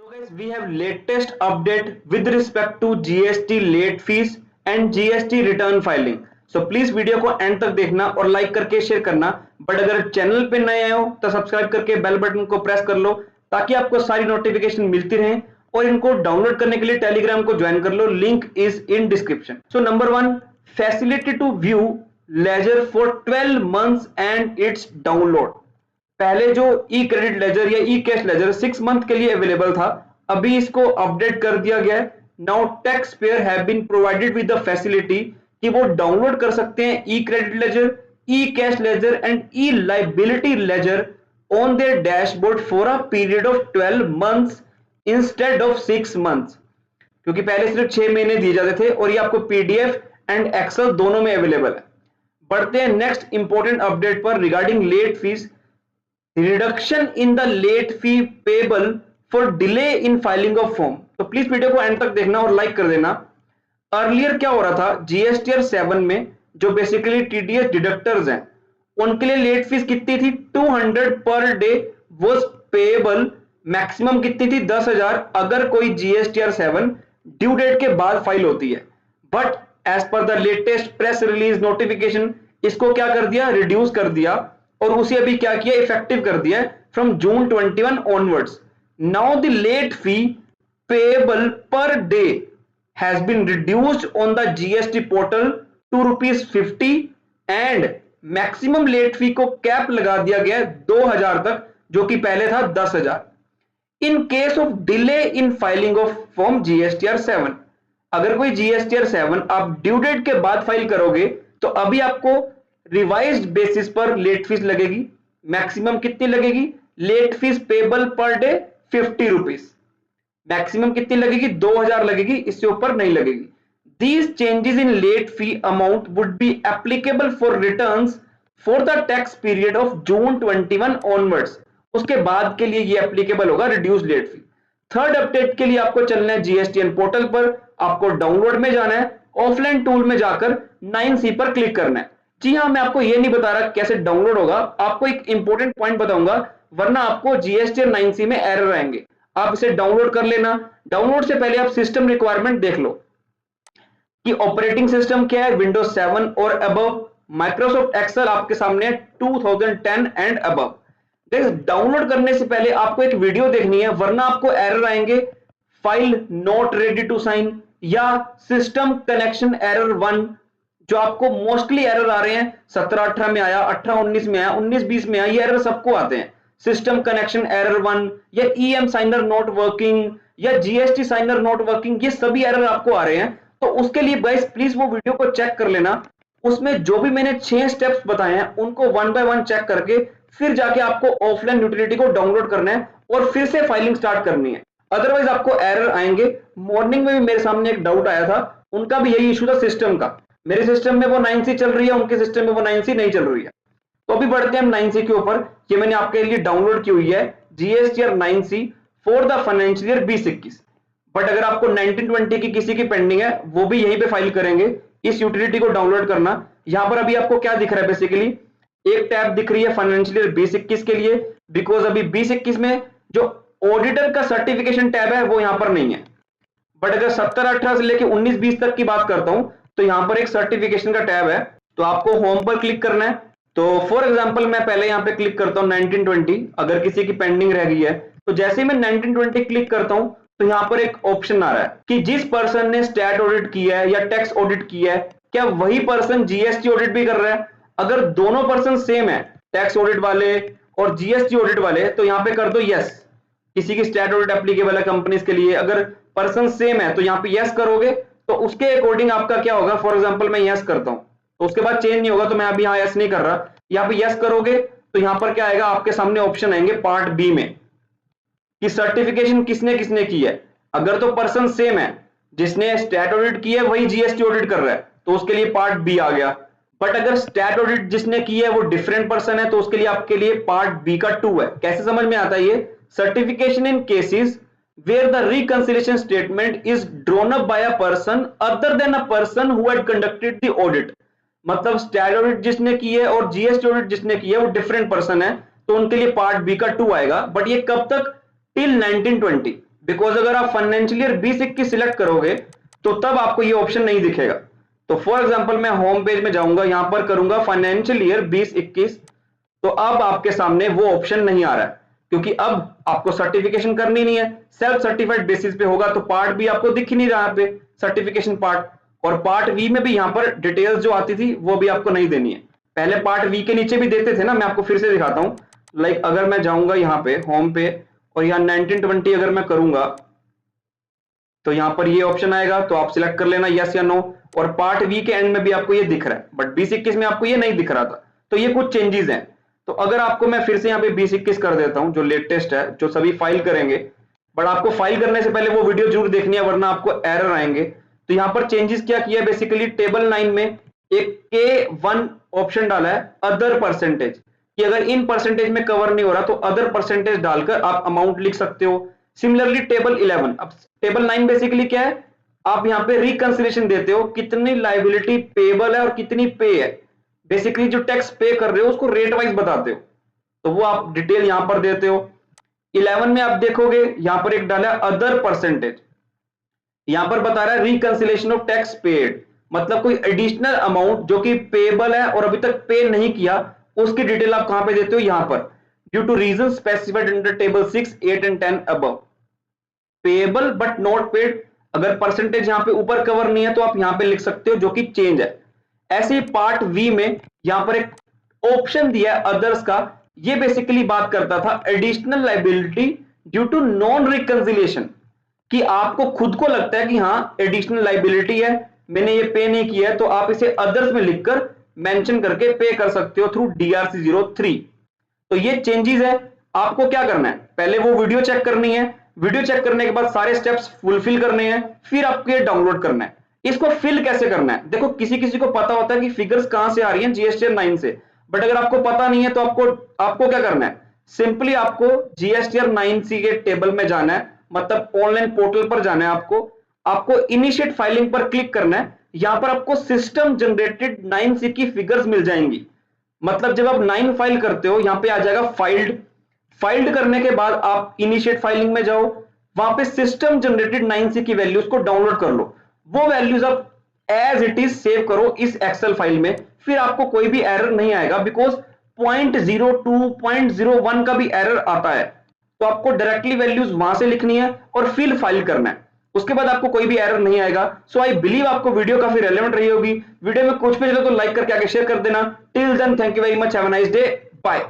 So guys, we have latest update with respect to GST late fees and GST return filing. So please video को end तक देखना और like करके share करना। But अगर channel पे नए आए हो तो सब्सक्राइब करके बेल बटन को प्रेस कर लो ताकि आपको सारी नोटिफिकेशन मिलती रहे। और इनको डाउनलोड करने के लिए टेलीग्राम को ज्वाइन कर लो, link is in description. So number 1, facility to view ledger for 12 months and it's download. पहले जो ई क्रेडिट लेजर या ई कैश लेजर 6 मंथ के लिए अवेलेबल था, अभी इसको अपडेट कर दिया गया है। Now tax payer have been provided with the facility कि वो डाउनलोड कर सकते हैं E credit ledger, E cash ledger and E liability ledger on their dashboard for a period of 12 months instead of 6 months. क्योंकि पहले सिर्फ 6 महीने दिए जाते थे और ये आपको पीडीएफ एंड एक्सेल दोनों में अवेलेबल है। बढ़ते हैं नेक्स्ट इंपॉर्टेंट अपडेट पर regarding late fees. Reduction in the late fee payable for delay in filing of form. तो प्लीज वीडियो को एंड तक देखना और लाइक कर देना। अर्लियर क्या हो रहा था, जीएसटीआर 7 में जो बेसिकली टीडीएस डिडक्टर्स हैं उनके लिए लेट फीस कितनी थी, 200 per day was payable. Maximum कितनी थी, 10,000 अगर कोई जीएसटीआर 7 ड्यू डेट के बाद फाइल होती है। But as per the latest press release notification इसको क्या कर दिया, रिड्यूस कर दिया और उसे अभी क्या किया, इफेक्टिव कर दिया from June 21 onwards. Now the late fee payable per day has been reduced on the GST portal to ₹50 and maximum late fee को कैप लगा दिया गया 2,000 तक, जो कि पहले था 10,000। In case of delay in filing of form GSTR 7, अगर कोई जीएसटीआर 7 आप ड्यू डेट के बाद फाइल करोगे तो अभी आपको रिवाइज्ड बेसिस पर लेट फीस लगेगी। मैक्सिमम कितनी लगेगी, late fees payable per day ₹50। Maximum कितनी लगेगी, 2,000 लगेगी, इससे ऊपर नहीं लगेगी। These changes in late fee amount would be applicable for returns for the tax period of June 21 onwards। उसके बाद के लिए ये एप्लीकेबल होगा reduce late fee. Third update के लिए आपको चलना है जीएसटीएन पोर्टल पर, आपको डाउनलोड में जाना है, ऑफलाइन टूल में जाकर 9C पर क्लिक करना है। जी हाँ, मैं आपको ये नहीं बता रहा कैसे डाउनलोड होगा, आपको एक इंपॉर्टेंट पॉइंट बताऊंगा, वरना आपको जीएसटीएन 9C में एरर आएंगे। आप इसे डाउनलोड कर लेना। डाउनलोड से पहले आप सिस्टम रिक्वायरमेंट देख लो कि ऑपरेटिंग सिस्टम क्या है, विंडोज 7 और अबव। माइक्रोसॉफ्ट एक्सेल आपके सामने 2010 एंड अबव। डाउनलोड करने से पहले आपको एक वीडियो देखनी है, वरना आपको एरर आएंगे, file not ready to sign या सिस्टम कनेक्शन एरर 1, जो आपको मोस्टली एरर आ रहे हैं। 17-18 में आया, 18-19 में आया, 19-20 में आया, ये एरर सबको आते हैं। सिस्टम कनेक्शन एरर 1 या ईएम साइनर नॉट वर्किंग या जीएसटी साइनर नॉट वर्किंग, ये सभी एरर आपको आ रहे हैं। तो उसके लिए गाइस प्लीज वो वीडियो को चेक कर लेना। उसमें जो भी मैंने 6 स्टेप्स बताए हैं उनको 1 बाय 1 चेक करके फिर जाके आपको ऑफलाइन यूटिलिटी को डाउनलोड करना है और फिर से फाइलिंग स्टार्ट करनी है, अदरवाइज आपको एरर आएंगे। मॉर्निंग में भी मेरे सामने एक डाउट आया था, उनका भी यही इशू था सिस्टम का। मेरे सिस्टम में वो 9C चल रही है, उनके सिस्टम में वो 9C नहीं चल रही है। तो अभी बढ़ते हैं हम 9C के ऊपर। ये मैंने आपके लिए डाउनलोड की हुई है GSTR 9C for the financial year 2021। But अगर आपको 1920 की किसी की पेंडिंग है, वो भी यहीं पे फाइल करेंगे। इस यूटिलिटी को डाउनलोड करना। यहां पर अभी आपको क्या दिख रहा है, बेसिकली एक टैब दिख रही है फाइनेंशियल ईयर 2021 के लिए, बिकॉज अभी 2021 में जो ऑडिटर का सर्टिफिकेशन टैब है वो यहां पर नहीं है। बट अगर 17-18 से लेके 19-20 तक की बात करता हूं तो यहां पर एक सर्टिफिकेशन का टैब है। तो आपको होम पर क्लिक करना है। तो फॉर एग्जांपल मैं पहले यहां पे क्लिक करता हूं 1920, अगर किसी की पेंडिंग रह गई है तो जैसे ही मैं 1920 क्लिक करता हूं तो यहां पर एक ऑप्शन आ रहा है कि जिस पर्सन ने स्टैट ऑडिट किया है या टैक्स ऑडिट किया है, क्या वही पर्सन जीएसटी ऑडिट भी कर रहा है। अगर दोनों पर्सन सेम है, टैक्स ऑडिट वाले और जीएसटी ऑडिट वाले, तो यहां पे कर दो यस। किसी की स्टैट ऑडिट एप्लीकेबल है कंपनीज के लिए, अगर पर्सन सेम है तो यहां पे यस करोगे तो उसके अकॉर्डिंग आपका क्या होगा। फॉर एग्जांपल मैं यस करता हूं तो उसके बाद चेंज नहीं होगा, तो मैं अभी यहां यस नहीं कर रहा। यहां पे यस करोगे तो यहां पर क्या आएगा, आपके सामने ऑप्शन आएंगे पार्ट बी में कि सर्टिफिकेशन किसने किसने की है। अगर तो पर्सन सेम है, जिसने स्टैट ऑडिट की है वही जीएसटी ऑडिट कर रहा है, तो उसके लिए पार्ट बी आ गया। बट अगर स्टैट ऑडिट जिसने की है वो डिफरेंट पर्सन है, तो उसके लिए आपके लिए पार्ट बी का 2 है। कैसे समझ में आता है ये, certification in cases where the reconciliation statement is drawn up by a person other than a person who had conducted the audit। मतलब स्टैट ऑडिट जिसने की है और जीएसटी ऑडिट जिसने की है वो डिफरेंट पर्सन है, तो उनके लिए पार्ट बी का 2 आएगा। बट ये कब तक, टिल 1920। बिकॉज अगर आप फाइनेंशियल ईयर 2021 सिलेक्ट करोगे तो तब आपको ये ऑप्शन नहीं दिखेगा। तो फॉर एग्जांपल मैं होम पेज में जाऊंगा, यहां पर करूंगा फाइनेंशियल ईयर 2021, तो अब आपके सामने वो ऑप्शन नहीं आ रहा है, क्योंकि अब आपको सर्टिफिकेशन करनी नहीं है, सेल्फ सर्टिफाइड बेसिस पे होगा, तो पार्ट बी आपको दिख ही नहीं रहा है पे सर्टिफिकेशन पार्ट। और पार्ट वी में भी यहां पर डिटेल्स जो आती थी वो भी आपको नहीं देनी है। पहले पार्ट वी के नीचे भी देते थे ना, मैं आपको फिर से दिखाता हूं। लाइक अगर मैं जाऊंगा यहाँ पे होम पे और यहाँ 1920 अगर मैं करूंगा तो यहां पर ये ऑप्शन आएगा, तो आप सिलेक्ट कर लेना यस या नो। और पार्ट वी के एंड में भी आपको ये दिख रहा है, बट 2021 में आपको ये नहीं दिख रहा था, तो ये कुछ चेंजेस हैं। तो अगर आपको मैं फिर से यहाँ पे 2021 कर देता हूं, जो लेटेस्ट है, जो सभी फाइल करेंगे, बट आपको फाइल करने से पहले वो वीडियो जरूर देखनी है, वरना आपको एरर आएंगे। तो यहाँ पर चेंजेस क्या किया, बेसिकली टेबल 9 में एक K1 ऑप्शन डाला है, अदर परसेंटेज, कि अगर इन परसेंटेज में कवर नहीं हो रहा तो अदर परसेंटेज डालकर आप अमाउंट लिख सकते हो। सिमिलरली टेबल 11, अब टेबल 9 बेसिकली क्या है, आप यहाँ पे रिकंसिलेशन देते हो, कितनी लायबिलिटी पेबल है और कितनी पे है, बेसिकली जो टैक्स पे कर रहे हो उसको रेट वाइज बताते हो, तो वो आप डिटेल यहां पर देते हो। 11 में आप देखोगे यहां पर एक डाला अदर परसेंटेज, यहां पर बता रहा है रिकंसिलेशन ऑफ टैक्स पेड, मतलब कोई एडिशनल अमाउंट जो कि पेबल है और अभी तक पे नहीं किया, उसकी डिटेल आप कहां पे देते हो, यहां पर, due to reason specified under table 6, 8 and 10 above, payable but not paid. अगर परसेंटेज यहां पे ऊपर कवर नहीं है तो आप यहां पे लिख सकते हो जो कि चेंज है। ऐसे ही पार्ट वी में यहां पर एक ऑप्शन दिया है अदर्स का, ये बेसिकली बात करता था additional liability due to non reconciliation, कि आपको खुद को लगता है कि हाँ एडिशनल लाइबिलिटी है, मैंने ये पे नहीं किया है, तो आप इसे अदर्स में लिखकर मेंशन करके पे कर सकते हो थ्रू DRC 03। तो ये चेंजेस है। आपको क्या करना है, पहले वो वीडियो चेक करनी है, वीडियो चेक करने के बाद सारे स्टेप्स फुलफिल करने हैं, फिर आपको ये डाउनलोड करना है। इसको फिल कैसे करना है, देखो किसी किसी को पता होता है कि फिगर्स कहां से आ रही हैं, GSTR 9 से, बट अगर आपको पता नहीं है तो आपको क्या करना है, सिंपली आपको GSTR 9C के टेबल में जाना है, मतलब ऑनलाइन पोर्टल पर जाना है, आपको इनिशिएट फाइलिंग पर क्लिक करना है। यहां पर आपको सिस्टम जनरेटेड 9C की फिगर्स मिल जाएंगी, मतलब जब आप 9 फाइल करते हो यहां पे आ जाएगा फाइल्ड करने के बाद आप इनिशिएट फाइलिंग में जाओ, वहां पे सिस्टम जनरेटेड 9C की वैल्यूज को डाउनलोड कर लो, वो वैल्यूज आप एज इट इज सेव करो इस एक्सेल फाइल में, फिर आपको कोई भी एरर नहीं आएगा, बिकॉज 0.02 0.01 का भी एरर आता है, तो आपको डायरेक्टली वैल्यूज वहां से लिखनी है और फिर फाइल करना है, उसके बाद आपको कोई भी एरर नहीं आएगा। सो आई बिलीव आपको वीडियो काफी रेलेवेंट रही होगी। वीडियो में कुछ भी चले तो लाइक करके आगे शेयर कर देना। Till then thank you very much, have a nice day, bye.